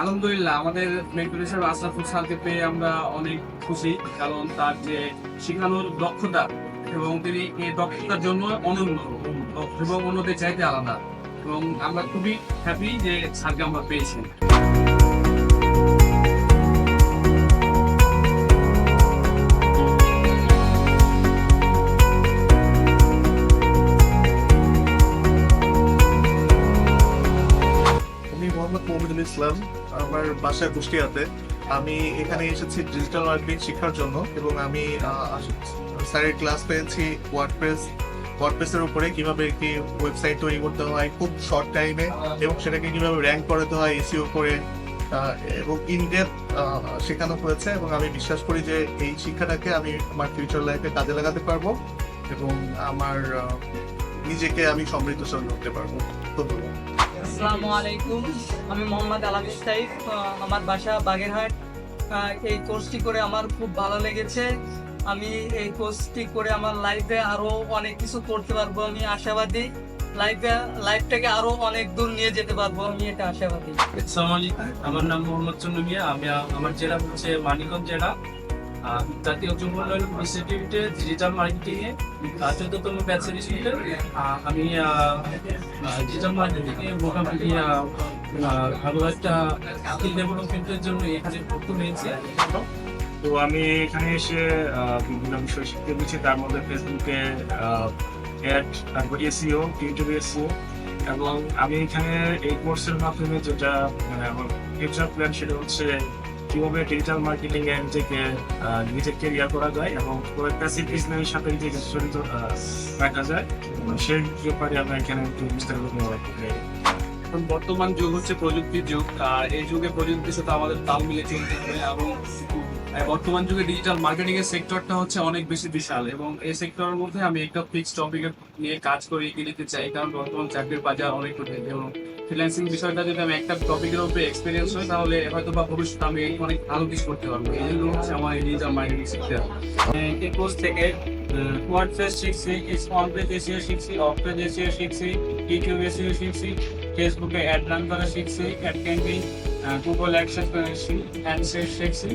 আলহামদুলিল্লাহ আমাদের মেন্টর হিসেবে আশরাফুল স্যারকে পেয়ে আমরা অনেক খুশি, কারণ তার যে শেখানোর দক্ষতা এবং তিনি এই দক্ষতার জন্য অনন্য এবং অন্যদের চাইতে আলাদা, এবং আমরা খুবই হ্যাপি যে স্যারকে আমরা পেয়েছি। আমি মোহাম্মদ মমিনুল ইসলাম। আমার বাসা কুষ্টিয়াতে। আমি এখানে এসেছি ডিজিটাল মার্কেটিং শেখার জন্য এবং আমি স্যারের ক্লাস পেয়েছি ওয়ার্ডপ্রেসের উপরে কিভাবে একটি ওয়েবসাইট তৈরি করতে হয় খুব শর্ট টাইমে, এবং সেটাকে কিভাবে র্যাঙ্ক করাতে হয় এসইও করে, এবং ইনডেপথ শেখানো হয়েছে। এবং আমি বিশ্বাস করি যে এই শিক্ষাটাকে আমি আমার ফিউচার লাইফে কাজে লাগাতে পারবো এবং আমার নিজেকে আমি সমৃদ্ধশালী করতে পারবো। ধন্যবাদ। আসসালামু আলাইকুম, আমি মোহাম্মদ আলামিন সাইফ। আমার বাসা বাগেরহাট। এই কোর্সটি করে আমার খুব ভালো লেগেছে। আমি এই কোর্সটি করে আমার লাইফে আরো অনেক কিছু করতে পারবো। আমি আশাবাদী লাইফটাকে আরো অনেক দূর নিয়ে যেতে পারবো, আমি এটা আশাবাদী। আসসালামু আলাইকুম, আমার নাম মোহাম্মদ চন্নু মিয়া। আমার জেলা হচ্ছে মানিকগঞ্জ জেলা। জাতীয় যুব উন্নয়ন ইনস্টিটিউটে ডিজিটাল মার্কেটিং এ 14তম ব্যাচের স্টুডেন্ট। আমি ডিজিটাল মার্কেটিং এ মোটামুটি ভালো একটা স্কিল ডেভেলপমেন্টের জন্য এখানে ভর্তি হয়েছি। তো আমি এখানে এসে বিভিন্ন বিষয় শিখতে পেরেছি, তার মধ্যে ফেসবুকে অ্যাড, তারপর এসইও, ইউটিউবে এসইও। এবং আমি এখানে এই কোর্সের মাধ্যমে যেটা মানে আমার ফিউচার প্ল্যান সেটা হচ্ছে কিভাবে ডিজিটাল মার্কেটিং এ নিজের কেরিয়ার করা যায় এবং প্যাসিভ বিজনেসের সাথে নিজেকে জড়িত রাখা যায়, সেই ব্যাপারে আমরা এখানে একটু বিস্তারিত এখন বর্তমান যুগ হচ্ছে প্রযুক্তির যুগ, আর এই যুগে প্রযুক্তির সাথে আমাদের তাল মিলে চলতে হবে। এবং বর্তমান যুগে ডিজিটাল মার্কেটিং এর সেক্টরটা হচ্ছে অনেক বেশি বিশাল, এবং এই সেক্টরের মধ্যে আমি একটা ফিক্স টপিকের নিয়ে কাজ করে এগিয়ে নিতে চাই, কারণ বর্তমান চাকরির বাজার অনেক কঠিন। এবং ফ্রিল্যান্সিং বিষয়টা যদি আমি একটা টপিকের উপরে এক্সপিরিয়েন্স হয়, তাহলে হয়তো বা ভবিষ্যতে আমি অনেক ভালো কিছু করতে পারবো। এই জন্য হচ্ছে আমার এই ডিজিটাল মার্কেটিং শিখতে হবে। এই কোর্স থেকে ওয়ার্ডপ্রেস শিখছি, অনপেজ এসইও শিখছি, অফপেজ এসইও শিখছি, ইউটিউব এসইও শিখছি, ফেসবুকে অ্যাড রান করা শিখছি, অ্যাড ক্যাম্পেইন, গুগল অ্যাডসেন্স শিখছি।